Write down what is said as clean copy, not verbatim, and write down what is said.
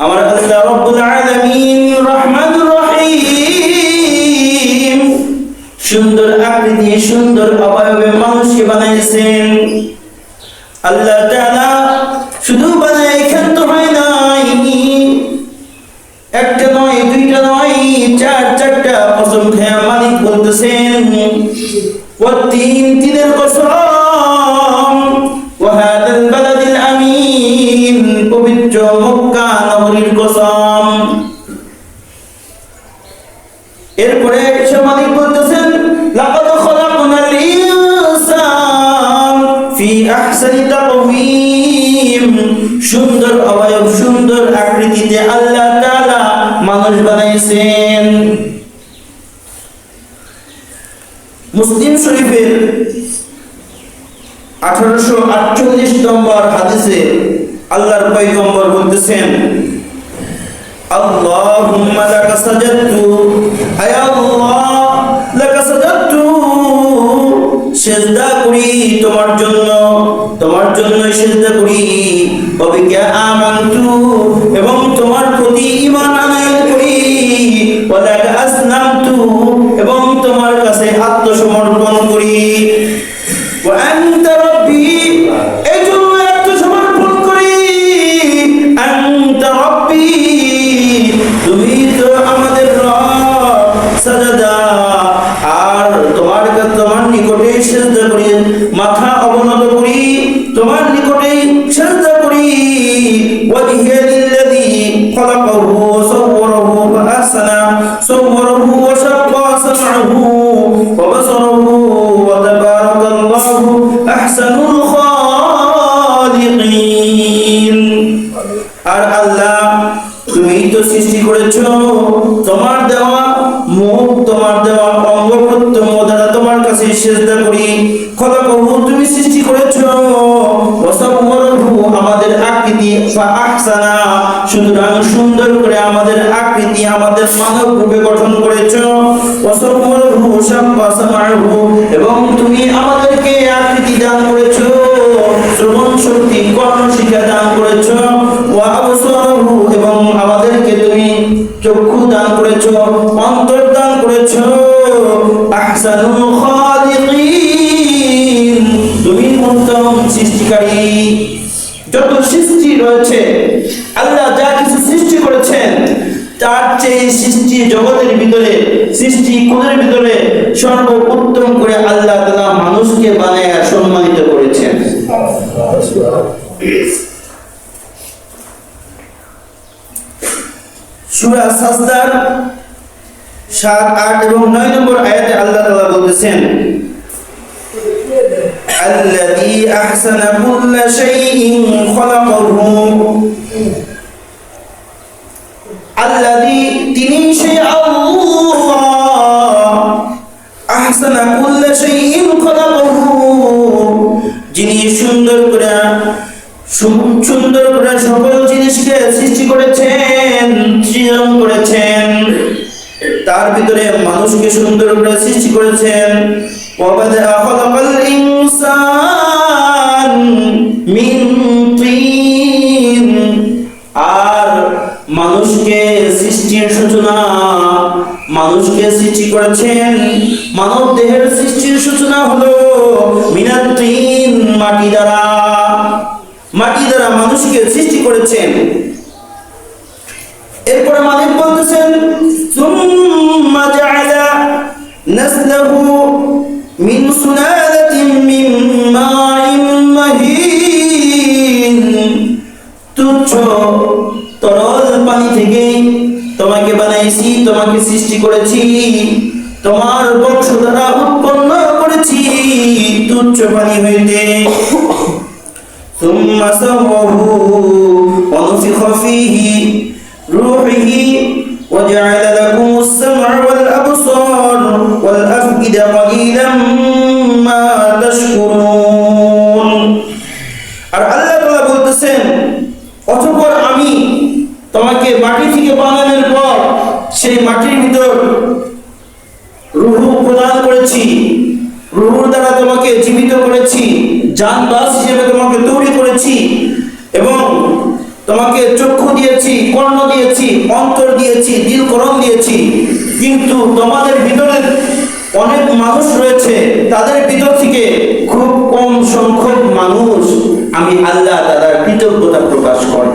আমার আল্লাহ রব্বুল আলামিন রহমানুর রহিম সুন্দর আকৃতি সুন্দর অবয়বে মানুষকে বানাইছেন। আল্লাহ তাআলা শুধু বানায় ক্ষান্ত হয় নাই, একটা নয় দুইটা নয় চারটা কসম খেয়ে মালিক বলতেছেন তিনের কসম ওয়াহাদাল বালাদিল আমিন পবিত্র মক্কা নগরীর কসম। এরপরে সে মালিক বলতেছেন লাকাদ খালাকনাল ইনসান ফি আহসানি তাকওয়িম সুন্দর অবয়ব সুন্দর আকৃতিতে আল্লাহ তাআলা মানুষ বানাইছেন। মুসলিম শরীফের 1848 নম্বর হাদিসে আল্লাহর পয়গম্বর বলতেছেন আল্লাহুম্মা লাকা সাজাদতু আয় আল্লাহ লাকা সাজাদতু সিজদা করি তোমার জন্যই সিজদা করি ওয়া বিকা আমানতু এবং তোমার প্রতি ঈমান আনয়ন করি ওয়া লাকা আসলামতু এবং তোমার কাছে আত্মসমর্পণ করি ওয়া আনতা রাব্বি এজন্য আত্মসমর্পণ করি আনতা রাব্বি তুমি তো আমাদের রব সাজাদা আর তোমার নিকটে সিজদা করি মাথা অবনত করি তোমার নিকটে সিজদা করি ওয়াজহিয়ালিল্লাযী খালাকাহু ওয়া সাওয়ারাহু ফাআহসানা সাওয়ারাহু ওয়া শাক্কা সামআহু ওয়া বাসারাহু ওয়া তাবারাকাল্লাহু আহসানুল খালিকিন। আর আল্লাহ তুমি তো সৃষ্টি করেছো তোমার দেওয়া মুখ তোমার দেওয়া অঙ্গ প্রত্যঙ্গ দ্বারা তোমার কাছে সিজদা করি। খলাকাহু তুমি সৃষ্টি করেছো ওয়া সাওয়ারাহু আমাদের আকৃতি ফাআহসানা সুতরাং সুন্দর করে আমাদের আকৃতি আমাদের মানব রূপে গঠন করেছো ওয়া সাওয়ারাহু শাক্কা সামআহু এবং তুমি আমাদেরকে আকৃতি দান করেছো শ্রবণ শক্তি কর্ণ শিক্ষা দান করেছো ওয়া আবসারাহু এবং আমাদেরকে তুমি চক্ষু দান করেছো অন্তর দান করেছো আহসানুল খালিকিন তুমি উত্তম সৃষ্টিকারী। যত সৃষ্টি রয়েছে আল্লাহ যা কিছু সৃষ্টি করেছেন তার চেয়ে সৃষ্টি জগতের ভিতরে সৃষ্টি কোণের ভিতরে সর্বোত্তম করে আল্লাহ তাআলা মানুষকে বানায় সম্মানিত করেছেন। সূরা সাজদার 7, 8 এবং 9 নম্বর আয়াতে আল্লাহ তাআলা বলতেছেন আল্লাযী আহসানা কুল্লা শাইইন খালাকাহু আল্লাযী তিনি সেই আল্লাহ আহসানা কুল্লা শাইইন খালাকাহু যিনি সুন্দর করে সকল জিনিসকে সৃষ্টি করেছেন সৃজন করেছেন তার ভিতরে মানুষকে সুন্দর করে সৃষ্টি করেছেন। ওয়াবাদা খালাকাল ইনসান মিন তিন আর মানুষকে সৃষ্টির সূচনা মানুষকে সৃষ্টি করেছেন মানব দেহের সৃষ্টির সূচনা হলো মিনাত তিন মাটি দ্বারা মানুষকে সৃষ্টি করেছেন। এরপরে মালিক বলতেছেন সুম্মা জাআলা নাসলাহু মিন সুলালাতিন মিন মাইন মাহিন তুচ্ছ তরল পানি থেকে তোমাকে বানাইছি তোমাকে সৃষ্টি করেছি তোমার বংশ দ্বারা উৎপন্ন করেছি তুচ্ছ পানি হইতে ثم سواه ونفخ فيه روحه وجعل لكم السمع والأبصار والأفئدة قليلا ما تشكرون। আর আল্লাহ তাআলা বলতেছেন অতঃপর আমি তোমাকে মাটি থেকে বানানোর পর সেই মাটির ভিতর রূহ প্রদান করেছি রূহের দ্বারা তোমাকে জীবিত করেছি জানবাস হিসেবে তোমাকে তৈরি করেছি এবং তোমাকে চক্ষু দিয়েছি, কর্ণ দিয়েছি, অন্তর দিয়েছি, দিলকরণ দিয়েছি, কিন্তু তোমাদের ভিতরে অনেক মানুষ রয়েছে, তাদের ভিতর থেকে খুব কম সংখ্যক মানুষ আমি আল্লাহ তাআলার কৃতজ্ঞতা প্রকাশ করে।